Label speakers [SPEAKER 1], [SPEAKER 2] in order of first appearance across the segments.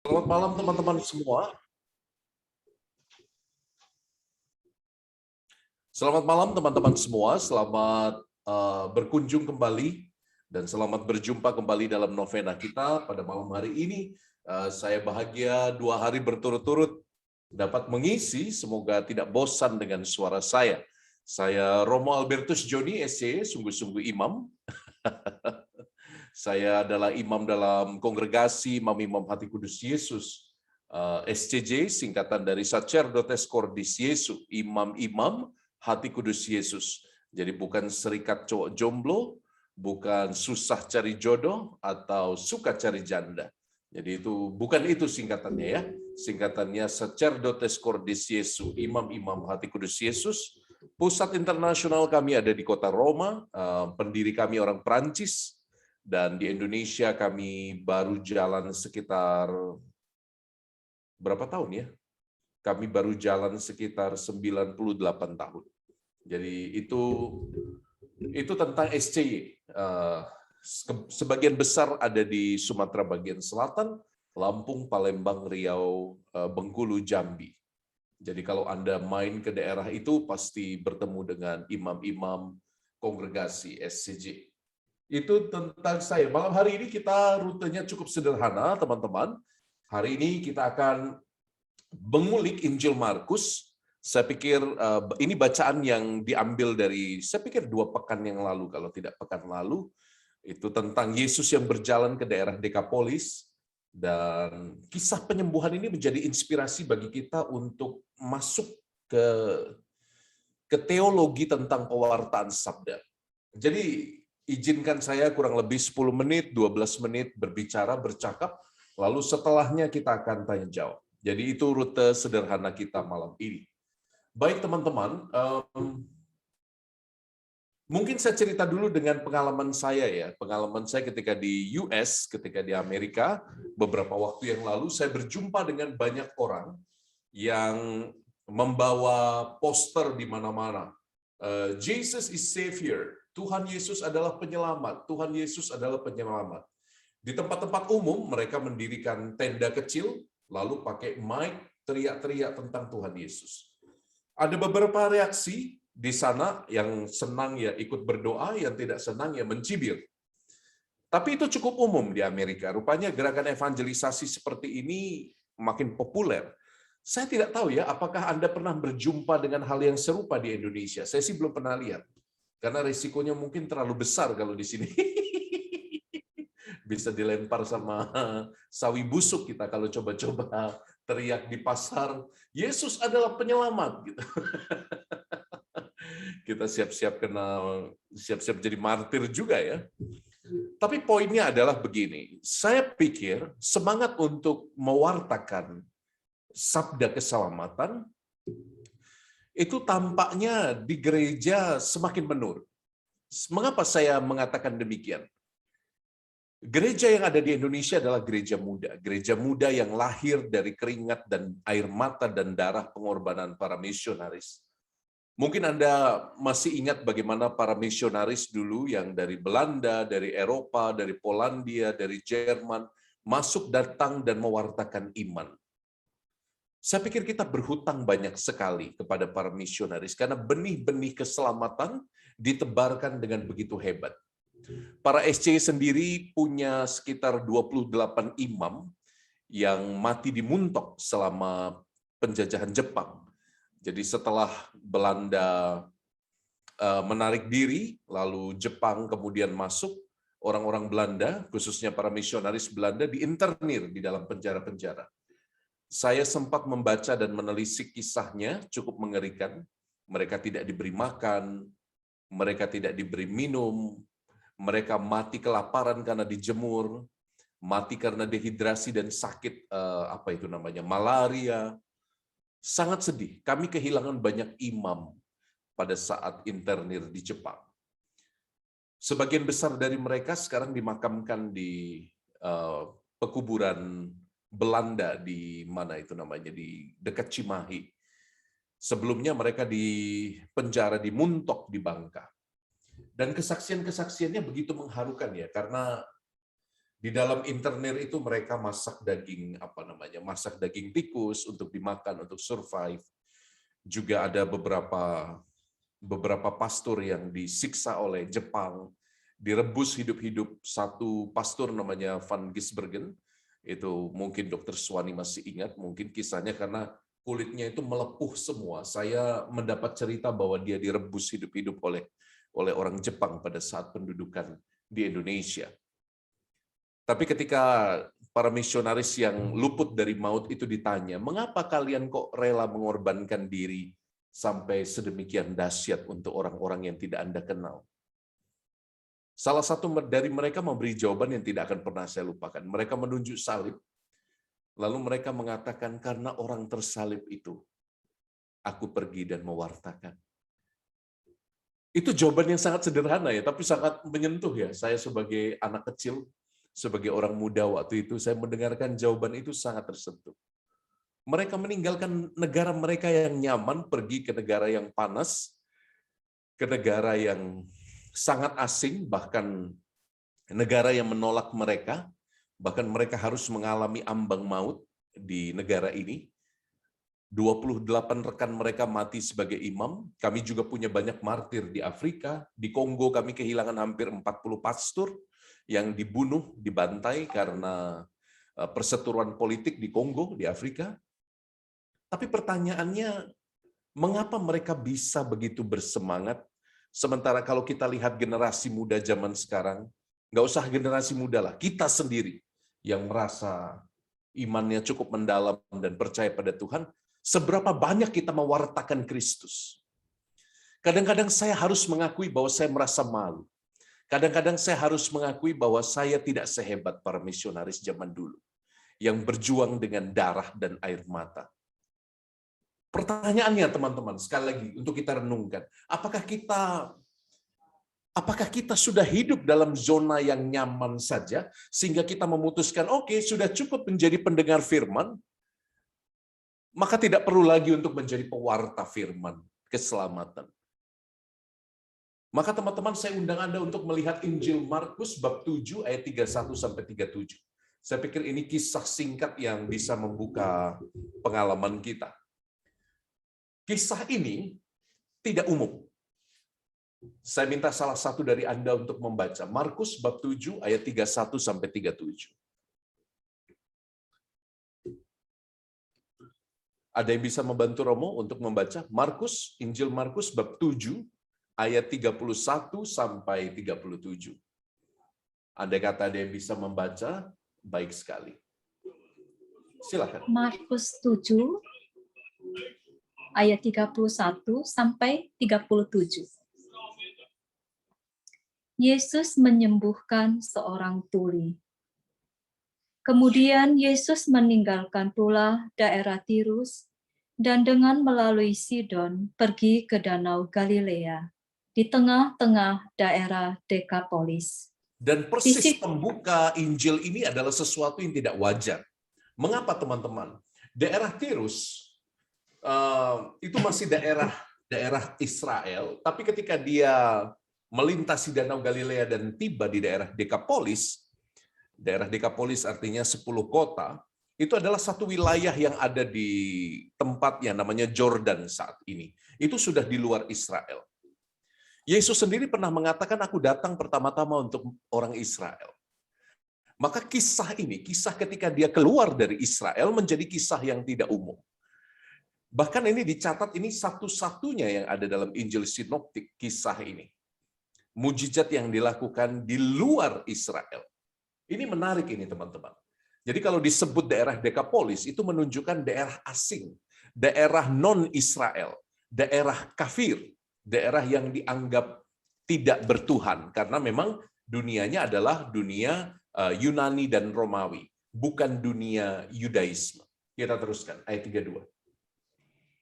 [SPEAKER 1] Selamat malam teman-teman semua. Selamat malam teman-teman semua. Selamat berkunjung kembali dan selamat berjumpa kembali dalam novena kita pada malam hari ini. Saya bahagia 2 hari berturut-turut dapat mengisi. Semoga tidak bosan dengan suara saya. Saya Romo Albertus Joni, SC, sungguh-sungguh imam. Saya adalah imam dalam kongregasi Imam-Imam Hati Kudus Yesus, SCJ, singkatan dari Sacerdotes Cordis Jesu, imam-imam Hati Kudus Yesus. Jadi bukan serikat cowok jomblo, bukan susah cari jodoh, atau suka cari janda. Jadi bukan itu singkatannya ya. Singkatannya Sacerdotes Cordis Jesu, imam-imam Hati Kudus Yesus. Pusat internasional kami ada di kota Roma, pendiri kami orang Prancis, dan di Indonesia kami baru jalan sekitar berapa tahun ya? Kami baru jalan sekitar 98 tahun. Jadi itu tentang SCY. Sebagian besar ada di Sumatera bagian selatan, Lampung, Palembang, Riau, Bengkulu, Jambi. Jadi kalau Anda main ke daerah itu pasti bertemu dengan imam-imam kongregasi SCJ. Itu tentang saya. Malam hari ini kita rutenya cukup sederhana, teman-teman. Hari ini kita akan mengulik Injil Markus. Saya pikir ini bacaan yang diambil dari, saya pikir 2 pekan yang lalu, kalau tidak pekan lalu. Itu tentang Yesus yang berjalan ke daerah Dekapolis. Dan kisah penyembuhan ini menjadi inspirasi bagi kita untuk masuk ke teologi tentang pewartaan sabda. Jadi izinkan saya kurang lebih 10 menit, 12 menit berbicara, bercakap, lalu setelahnya kita akan tanya jawab. Jadi itu rute sederhana kita malam ini. Baik teman-teman, mungkin saya cerita dulu dengan pengalaman saya ya. Pengalaman saya ketika di US, ketika di Amerika, beberapa waktu yang lalu saya berjumpa dengan banyak orang yang membawa poster di mana-mana. Jesus is Savior. Tuhan Yesus adalah penyelamat. Tuhan Yesus adalah penyelamat. Di tempat-tempat umum, mereka mendirikan tenda kecil, lalu pakai mic, teriak-teriak tentang Tuhan Yesus. Ada beberapa reaksi di sana, yang senang ya ikut berdoa, yang tidak senang ya mencibir. Tapi itu cukup umum di Amerika. Rupanya gerakan evangelisasi seperti ini makin populer. Saya tidak tahu ya, apakah Anda pernah berjumpa dengan hal yang serupa di Indonesia? Saya sih belum pernah lihat. Karena risikonya mungkin terlalu besar kalau di sini. Bisa dilempar sama sawi busuk kita kalau coba-coba teriak di pasar, Yesus adalah penyelamat. Gitu. Kita siap-siap jadi martir juga ya. Tapi poinnya adalah begini, saya pikir semangat untuk mewartakan sabda keselamatan itu tampaknya di gereja semakin menurun. Mengapa saya mengatakan demikian? Gereja yang ada di Indonesia adalah gereja muda yang lahir dari keringat dan air mata dan darah pengorbanan para misionaris. Mungkin Anda masih ingat bagaimana para misionaris dulu yang dari Belanda, dari Eropa, dari Polandia, dari Jerman, masuk, datang, dan mewartakan iman. Saya pikir kita berhutang banyak sekali kepada para misionaris, karena benih-benih keselamatan ditebarkan dengan begitu hebat. Para SC sendiri punya sekitar 28 imam yang mati di Muntok selama penjajahan Jepang. Jadi setelah Belanda menarik diri, lalu Jepang kemudian masuk, orang-orang Belanda, khususnya para misionaris Belanda, diinternir di dalam penjara-penjara. Saya sempat membaca dan menelisik kisahnya, cukup mengerikan. Mereka tidak diberi makan, mereka tidak diberi minum, mereka mati kelaparan karena dijemur, mati karena dehidrasi dan sakit malaria. Sangat sedih. Kami kehilangan banyak imam pada saat internir di Jepang. Sebagian besar dari mereka sekarang dimakamkan di pekuburan Belanda di di dekat Cimahi. Sebelumnya mereka di penjara di Muntok di Bangka. Dan kesaksian-kesaksiannya begitu mengharukan ya, karena Di dalam internet itu mereka masak daging masak daging tikus untuk dimakan untuk survive. Juga ada beberapa pastor yang disiksa oleh Jepang, direbus hidup-hidup. Satu pastor namanya Van Gisbergen, itu mungkin Dokter Swani masih ingat, mungkin kisahnya karena kulitnya itu melepuh semua. Saya mendapat cerita bahwa dia direbus hidup-hidup oleh orang Jepang pada saat pendudukan di Indonesia. Tapi ketika para misionaris yang luput dari maut itu ditanya, mengapa kalian kok rela mengorbankan diri sampai sedemikian dahsyat untuk orang-orang yang tidak Anda kenal? Salah satu dari mereka memberi jawaban yang tidak akan pernah saya lupakan. Mereka menunjuk salib, lalu mereka mengatakan, karena orang tersalib itu, aku pergi dan mewartakan. Itu jawaban yang sangat sederhana ya, tapi sangat menyentuh ya. Saya sebagai anak kecil, sebagai orang muda waktu itu, saya mendengarkan jawaban itu sangat tersentuh. Mereka meninggalkan negara mereka yang nyaman, pergi ke negara yang panas, ke negara yang sangat asing, bahkan negara yang menolak mereka, bahkan mereka harus mengalami ambang maut di negara ini. 28 rekan mereka mati sebagai imam. Kami juga punya banyak martir di Afrika. Di Kongo kami kehilangan hampir 40 pastor yang dibunuh, dibantai karena perseteruan politik di Kongo, di Afrika. Tapi pertanyaannya, mengapa mereka bisa begitu bersemangat? Sementara kalau kita lihat generasi muda zaman sekarang, nggak usah generasi muda lah, kita sendiri yang merasa imannya cukup mendalam dan percaya pada Tuhan, seberapa banyak kita mewartakan Kristus. Kadang-kadang saya harus mengakui bahwa saya merasa malu. Kadang-kadang saya harus mengakui bahwa saya tidak sehebat para misionaris zaman dulu yang berjuang dengan darah dan air mata. Pertanyaannya teman-teman, sekali lagi untuk kita renungkan, apakah kita sudah hidup dalam zona yang nyaman saja sehingga kita memutuskan, oke, sudah cukup menjadi pendengar firman, maka tidak perlu lagi untuk menjadi pewarta firman keselamatan. Maka teman-teman, saya undang Anda untuk melihat Injil Markus bab 7 ayat 31 sampai 37. Saya pikir ini kisah singkat yang bisa membuka pengalaman kita. Kisah ini tidak umum. Saya minta salah satu dari Anda untuk membaca Markus bab 7 ayat 31 sampai 37. Ada yang bisa membantu Romo untuk membaca Injil Markus bab 7 ayat 31 sampai 37. Andai kata ada yang bisa membaca, baik sekali. Silakan.
[SPEAKER 2] Markus 7 ayat 31 sampai 37. Yesus menyembuhkan seorang tuli. Kemudian Yesus meninggalkan pula daerah Tirus dan dengan melalui Sidon pergi ke Danau Galilea di tengah-tengah daerah Dekapolis.
[SPEAKER 1] Dan persis pembuka Injil ini adalah sesuatu yang tidak wajar. Mengapa teman-teman? Daerah Tirus itu masih daerah Israel, tapi ketika dia melintasi Danau Galilea dan tiba di daerah Dekapolis artinya 10 kota, itu adalah satu wilayah yang ada di tempat yang namanya Jordan saat ini. Itu sudah di luar Israel. Yesus sendiri pernah mengatakan, aku datang pertama-tama untuk orang Israel. Maka kisah ini, kisah ketika dia keluar dari Israel menjadi kisah yang tidak umum. Bahkan ini dicatat, ini satu-satunya yang ada dalam Injil Sinoptik, kisah ini. Mujizat yang dilakukan di luar Israel. Ini menarik ini teman-teman. Jadi kalau disebut daerah Dekapolis, itu menunjukkan daerah asing, daerah non-Israel, daerah kafir, daerah yang dianggap tidak bertuhan, karena memang dunianya adalah dunia Yunani dan Romawi, bukan dunia Yudaisme. Kita teruskan, ayat 32.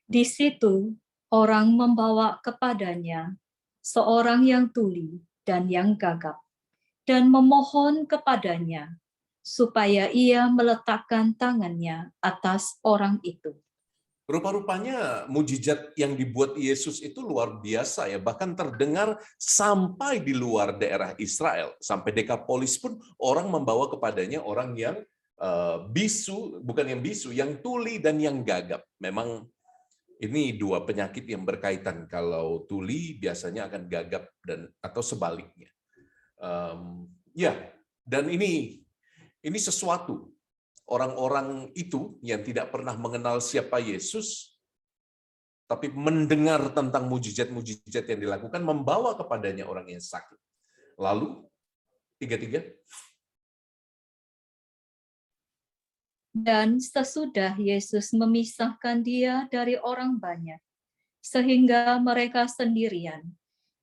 [SPEAKER 2] Di situ orang membawa kepadanya seorang yang tuli dan yang gagap, dan memohon kepadanya supaya ia meletakkan tangannya atas orang itu.
[SPEAKER 1] Rupa-rupanya mujizat yang dibuat Yesus itu luar biasa ya, bahkan terdengar sampai di luar daerah Israel. Sampai Dekapolis pun orang membawa kepadanya orang yang bisu, bukan yang bisu, yang tuli dan yang gagap. Memang ini dua penyakit yang berkaitan. Kalau tuli biasanya akan gagap dan atau sebaliknya. Ya, dan ini sesuatu. Orang-orang itu yang tidak pernah mengenal siapa Yesus, tapi mendengar tentang mujizat-mujizat yang dilakukan, membawa kepadanya orang yang sakit. Lalu, 33.
[SPEAKER 2] Dan sesudah Yesus memisahkan dia dari orang banyak, sehingga mereka sendirian,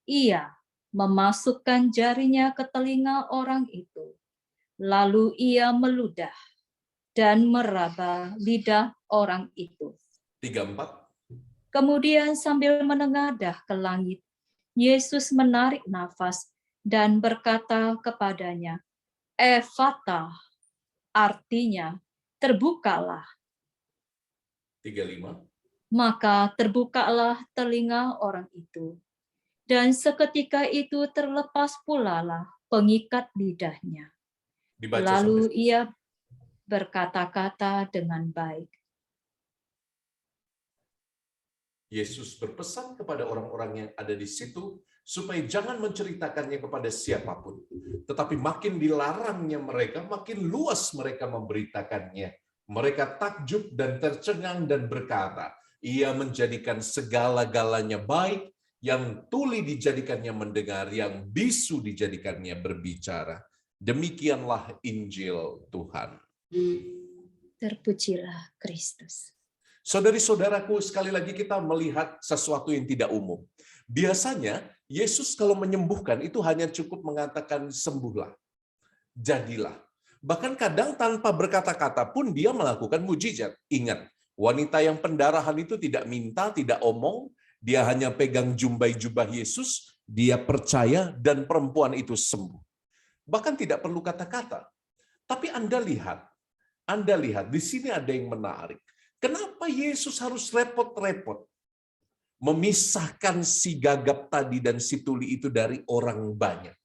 [SPEAKER 2] ia memasukkan jarinya ke telinga orang itu. Lalu ia meludah dan meraba lidah orang itu.
[SPEAKER 1] 34.
[SPEAKER 2] Kemudian sambil menengadah ke langit, Yesus menarik nafas dan berkata kepadanya, Ephata, artinya terbukalah.
[SPEAKER 1] 35.
[SPEAKER 2] Maka terbukalah telinga orang itu, dan seketika itu terlepas pulalah pengikat lidahnya.
[SPEAKER 1] Dibaca
[SPEAKER 2] Lalu
[SPEAKER 1] sampai
[SPEAKER 2] ia berkata-kata dengan baik.
[SPEAKER 1] Yesus berpesan kepada orang-orang yang ada di situ supaya jangan menceritakannya kepada siapapun. Tetapi makin dilarangnya mereka, makin luas mereka memberitakannya. Mereka takjub dan tercengang dan berkata, ia menjadikan segala-galanya baik, yang tuli dijadikannya mendengar, yang bisu dijadikannya berbicara. Demikianlah Injil Tuhan.
[SPEAKER 2] Terpujilah Kristus.
[SPEAKER 1] Saudari-saudaraku, sekali lagi kita melihat sesuatu yang tidak umum. Biasanya, Yesus kalau menyembuhkan itu hanya cukup mengatakan sembuhlah, jadilah. Bahkan kadang tanpa berkata-kata pun dia melakukan mujizat. Ingat, wanita yang pendarahan itu tidak minta, tidak omong, dia hanya pegang jubah Yesus, dia percaya dan perempuan itu sembuh. Bahkan tidak perlu kata-kata. Tapi Anda lihat di sini ada yang menarik. Kenapa Yesus harus repot-repot memisahkan si gagap tadi dan si tuli itu dari orang banyak?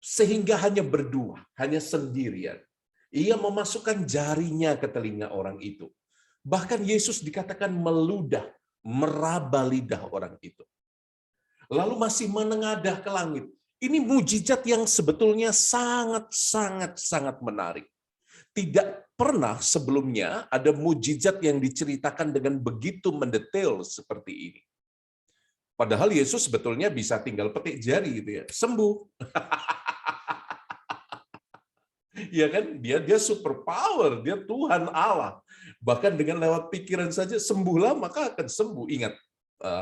[SPEAKER 1] Sehingga hanya berdua, hanya sendirian. Ia memasukkan jarinya ke telinga orang itu. Bahkan Yesus dikatakan meludah, meraba lidah orang itu. Lalu masih menengadah ke langit. Ini mujizat yang sebetulnya sangat menarik. Tidak pernah sebelumnya ada mujizat yang diceritakan dengan begitu mendetail seperti ini. Padahal Yesus sebetulnya bisa tinggal petik jari gitu ya, sembuh. Ya kan, dia super power, dia Tuhan Allah. Bahkan dengan lewat pikiran saja sembuhlah maka akan sembuh. Ingat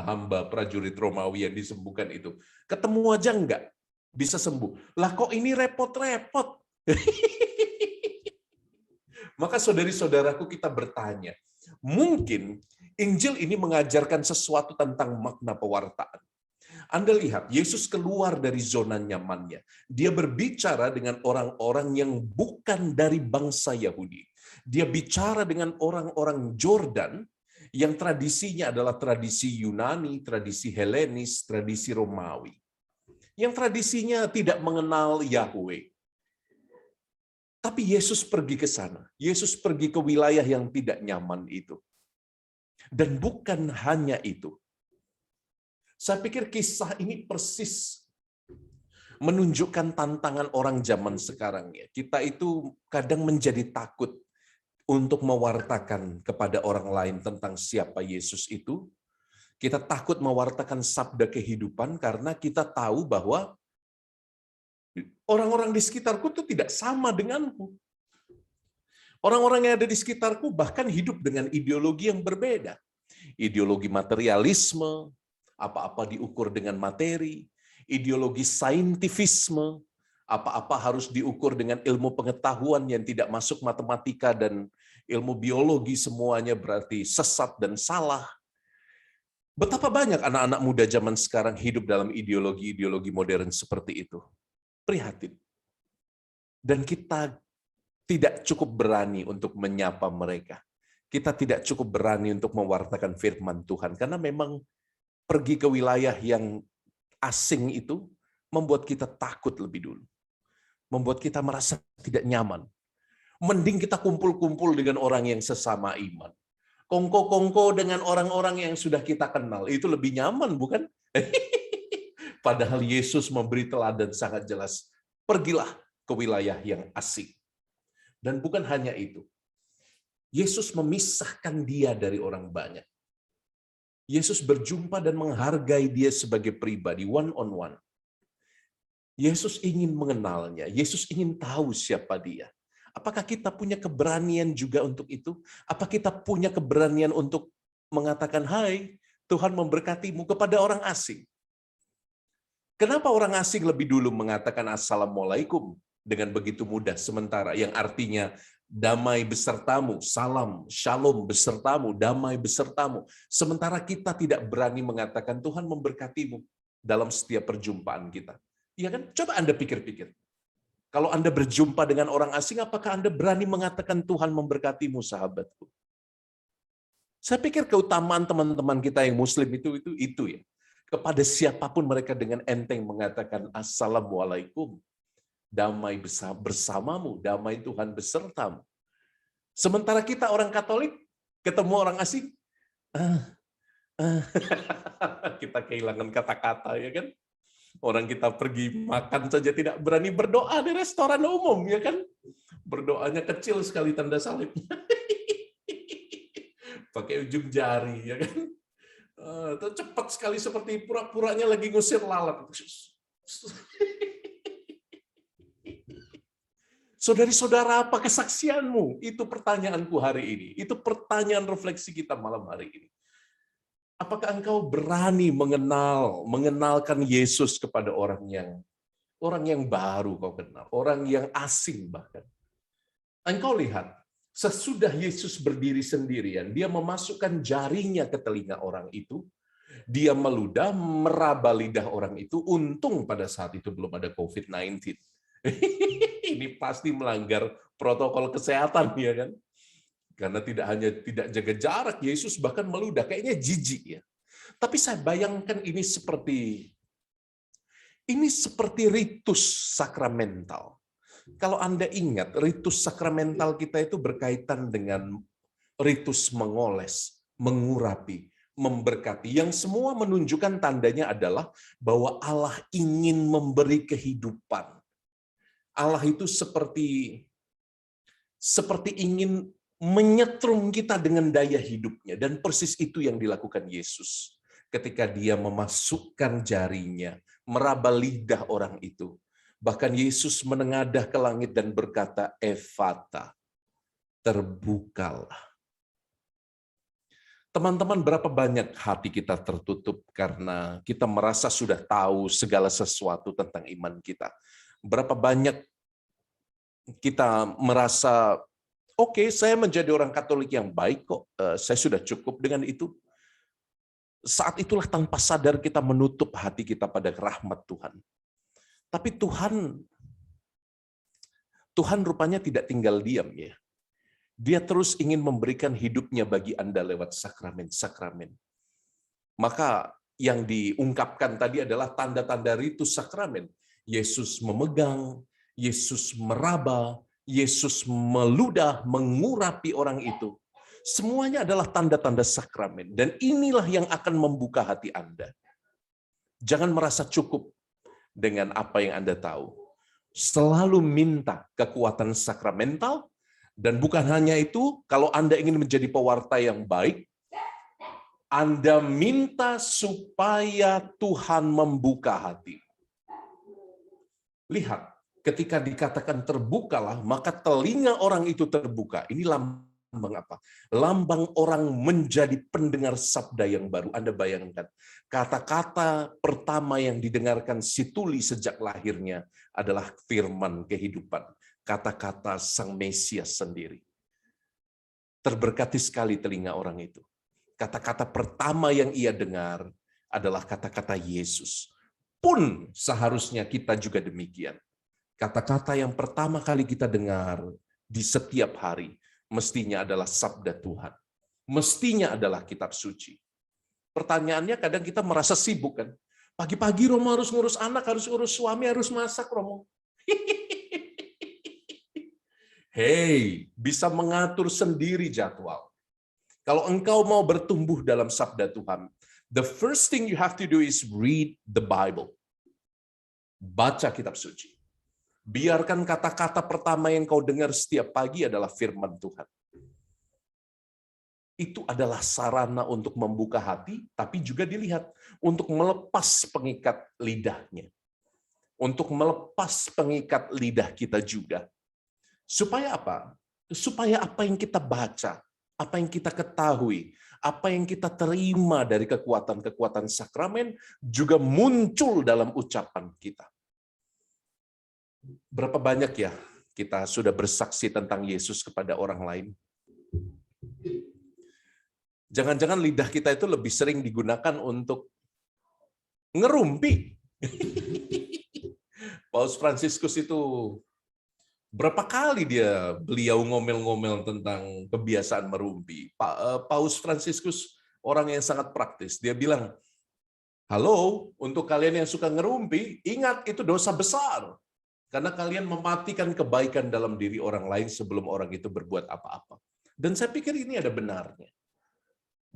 [SPEAKER 1] hamba prajurit Romawi yang disembuhkan itu. Ketemu aja enggak bisa sembuh. Lah kok ini repot-repot? Maka saudari-saudaraku kita bertanya, mungkin Injil ini mengajarkan sesuatu tentang makna pewartaan. Anda lihat, Yesus keluar dari zona nyamannya. Dia berbicara dengan orang-orang yang bukan dari bangsa Yahudi. Dia bicara dengan orang-orang Jordan yang tradisinya adalah tradisi Yunani, tradisi Helenis, tradisi Romawi. Yang tradisinya tidak mengenal Yahweh. Tapi Yesus pergi ke sana. Yesus pergi ke wilayah yang tidak nyaman itu. Dan bukan hanya itu. Saya pikir kisah ini persis menunjukkan tantangan orang zaman sekarang ya. Kita itu kadang menjadi takut untuk mewartakan kepada orang lain tentang siapa Yesus itu. Kita takut mewartakan sabda kehidupan karena kita tahu bahwa orang-orang di sekitarku itu tidak sama denganku. Orang-orang yang ada di sekitarku bahkan hidup dengan ideologi yang berbeda. Ideologi materialisme, apa-apa diukur dengan materi. Ideologi saintifisme, apa-apa harus diukur dengan ilmu pengetahuan yang tidak masuk matematika dan ilmu biologi, semuanya berarti sesat dan salah. Betapa banyak anak-anak muda zaman sekarang hidup dalam ideologi-ideologi modern seperti itu. Prihatin. Dan kita tidak cukup berani untuk menyapa mereka. Kita tidak cukup berani untuk mewartakan firman Tuhan, karena memang pergi ke wilayah yang asing itu membuat kita takut lebih dulu. Membuat kita merasa tidak nyaman. Mending kita kumpul-kumpul dengan orang yang sesama iman. Kongko-kongko dengan orang-orang yang sudah kita kenal. Itu lebih nyaman, bukan? Padahal Yesus memberi teladan sangat jelas. Pergilah ke wilayah yang asing. Dan bukan hanya itu. Yesus memisahkan dia dari orang banyak. Yesus berjumpa dan menghargai dia sebagai pribadi, one on one. Yesus ingin mengenalnya. Yesus ingin tahu siapa dia. Apakah kita punya keberanian juga untuk itu? Apa kita punya keberanian untuk mengatakan, "Hai, Tuhan memberkatimu," kepada orang asing? Kenapa orang asing lebih dulu mengatakan Assalamualaikum dengan begitu mudah, sementara yang artinya damai besertamu, salam, shalom besertamu, damai besertamu. Sementara kita tidak berani mengatakan Tuhan memberkatimu dalam setiap perjumpaan kita. Iya kan? Coba Anda pikir-pikir. Kalau Anda berjumpa dengan orang asing, apakah Anda berani mengatakan Tuhan memberkatimu, sahabatku? Saya pikir keutamaan teman-teman kita yang Muslim itu ya. Kepada siapapun mereka dengan enteng mengatakan Assalamualaikum. Damai bersamamu, damai Tuhan besertamu. Sementara kita orang Katolik, ketemu orang asing, kita kehilangan kata-kata, ya kan? Orang kita pergi makan saja tidak berani berdoa di restoran umum, ya kan? Berdoanya kecil sekali tanda salib. Pakai ujung jari, ya kan? Cepat sekali seperti pura-puranya lagi ngusir lalat. Saudari-saudara, apa kesaksianmu? Itu pertanyaanku hari ini. Itu pertanyaan refleksi kita malam hari ini. Apakah engkau berani mengenalkan Yesus kepada orang yang baru kau kenal, orang yang asing bahkan? Engkau lihat, sesudah Yesus berdiri sendirian, dia memasukkan jarinya ke telinga orang itu, dia meludah, meraba lidah orang itu. Untung pada saat itu belum ada COVID-19. Ini pasti melanggar protokol kesehatan, ya kan? Karena tidak jaga jarak, Yesus bahkan meludah, kayaknya jijik ya. Tapi saya bayangkan ini seperti ritus sakramental. Kalau Anda ingat, ritus sakramental kita itu berkaitan dengan ritus mengoles, mengurapi, memberkati, yang semua menunjukkan tandanya adalah bahwa Allah ingin memberi kehidupan. Allah itu seperti ingin menyetrum kita dengan daya hidupnya, dan persis itu yang dilakukan Yesus ketika dia memasukkan jarinya, meraba lidah orang itu. Bahkan Yesus menengadah ke langit dan berkata, "Efata," terbukalah. Teman-teman, berapa banyak hati kita tertutup karena kita merasa sudah tahu segala sesuatu tentang iman kita. Berapa banyak kita merasa, oke, saya menjadi orang Katolik yang baik kok, saya sudah cukup dengan itu. Saat itulah tanpa sadar kita menutup hati kita pada rahmat Tuhan. Tapi Tuhan rupanya tidak tinggal diam ya. Dia terus ingin memberikan hidupnya bagi Anda lewat sakramen-sakramen. Maka yang diungkapkan tadi adalah tanda-tanda ritus sakramen. Yesus memegang, Yesus meraba, Yesus meludah, mengurapi orang itu. Semuanya adalah tanda-tanda sakramen. Dan inilah yang akan membuka hati Anda. Jangan merasa cukup dengan apa yang Anda tahu. Selalu minta kekuatan sakramental. Dan bukan hanya itu, kalau Anda ingin menjadi pewarta yang baik, Anda minta supaya Tuhan membuka hati. Lihat, ketika dikatakan terbukalah, maka telinga orang itu terbuka. Ini lambang apa? Lambang orang menjadi pendengar sabda yang baru. Anda bayangkan, kata-kata pertama yang didengarkan si tuli sejak lahirnya adalah firman kehidupan. Kata-kata Sang Mesias sendiri. Terberkati sekali telinga orang itu. Kata-kata pertama yang ia dengar adalah kata-kata Yesus. Pun seharusnya kita juga demikian. Kata-kata yang pertama kali kita dengar di setiap hari mestinya adalah sabda Tuhan. Mestinya adalah kitab suci. Pertanyaannya kadang kita merasa sibuk kan. Pagi-pagi Romo harus ngurus anak, harus urus suami, harus masak Romo. Hey, bisa mengatur sendiri jadwal. Kalau engkau mau bertumbuh dalam sabda Tuhan, the first thing you have to do is read the Bible. Baca kitab suci. Biarkan kata-kata pertama yang kau dengar setiap pagi adalah firman Tuhan. Itu adalah sarana untuk membuka hati, tapi juga dilihat untuk melepas pengikat lidahnya. Untuk melepas pengikat lidah kita juga. Supaya apa? Supaya apa yang kita baca, apa yang kita ketahui, apa yang kita terima dari kekuatan-kekuatan sakramen juga muncul dalam ucapan kita. Berapa banyak ya kita sudah bersaksi tentang Yesus kepada orang lain? Jangan-jangan lidah kita itu lebih sering digunakan untuk ngerumpi. Paus Fransiskus itu berapa kali beliau ngomel-ngomel tentang kebiasaan merumpi. Paus Fransiskus orang yang sangat praktis. Dia bilang, halo, untuk kalian yang suka ngerumpi, ingat itu dosa besar. Karena kalian mematikan kebaikan dalam diri orang lain sebelum orang itu berbuat apa-apa. Dan saya pikir ini ada benarnya.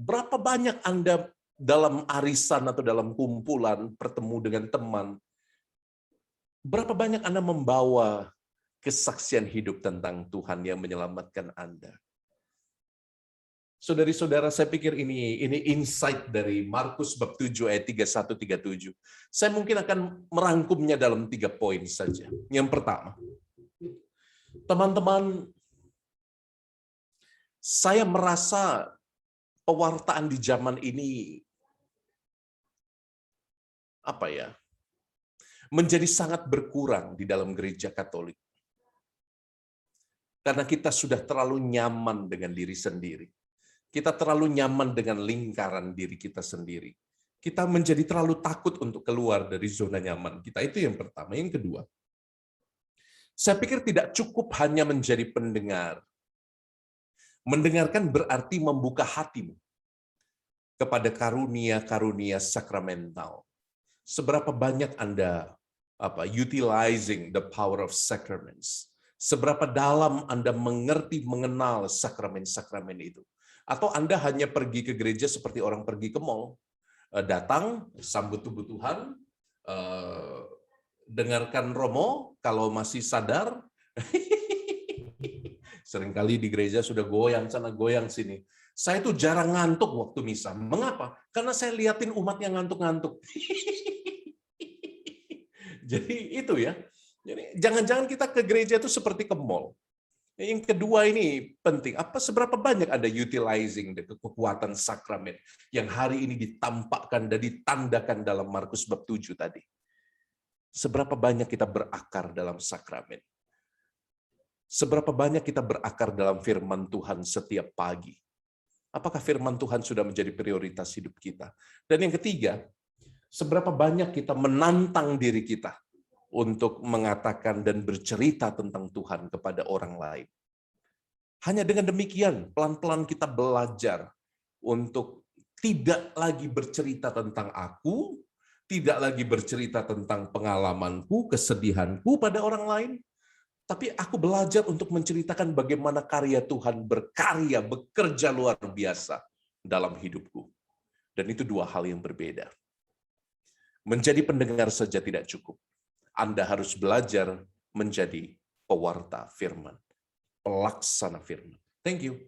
[SPEAKER 1] Berapa banyak Anda dalam arisan atau dalam kumpulan bertemu dengan teman, berapa banyak Anda membawa kesaksian hidup tentang Tuhan yang menyelamatkan Anda? Saudari-saudara, saya pikir ini insight dari Markus bab 7 ayat 31-37. Saya mungkin akan merangkumnya dalam 3 poin saja. Yang pertama, teman-teman, saya merasa pewartaan di zaman ini menjadi sangat berkurang di dalam gereja Katolik. Karena kita sudah terlalu nyaman dengan diri sendiri. Kita terlalu nyaman dengan lingkaran diri kita sendiri. Kita menjadi terlalu takut untuk keluar dari zona nyaman kita. Itu yang pertama. Yang kedua, saya pikir tidak cukup hanya menjadi pendengar. Mendengarkan berarti membuka hatimu kepada karunia-karunia sakramental. Seberapa banyak Anda utilizing the power of sacraments? Seberapa dalam Anda mengerti, mengenal sakramen-sakramen itu? Atau Anda hanya pergi ke gereja seperti orang pergi ke mall, datang, sambut tubuh Tuhan, dengarkan Romo, kalau masih sadar, seringkali di gereja sudah goyang sana, goyang sini. Saya tuh jarang ngantuk waktu misa. Mengapa? Karena saya liatin umat yang ngantuk-ngantuk. Jadi itu ya. Jadi jangan-jangan kita ke gereja itu seperti ke mall. Yang kedua ini penting. Seberapa banyak Anda utilizing kekuatan sakramen yang hari ini ditampakkan dan ditandakan dalam Markus bab 7 tadi? Seberapa banyak kita berakar dalam sakramen? Seberapa banyak kita berakar dalam firman Tuhan setiap pagi? Apakah firman Tuhan sudah menjadi prioritas hidup kita? Dan yang ketiga, seberapa banyak kita menantang diri kita untuk mengatakan dan bercerita tentang Tuhan kepada orang lain. Hanya dengan demikian, pelan-pelan kita belajar untuk tidak lagi bercerita tentang aku, tidak lagi bercerita tentang pengalamanku, kesedihanku pada orang lain, tapi aku belajar untuk menceritakan bagaimana karya Tuhan berkarya, bekerja luar biasa dalam hidupku. Dan itu 2 hal yang berbeda. Menjadi pendengar saja tidak cukup. Anda harus belajar menjadi pewarta firman, pelaksana firman. Thank you.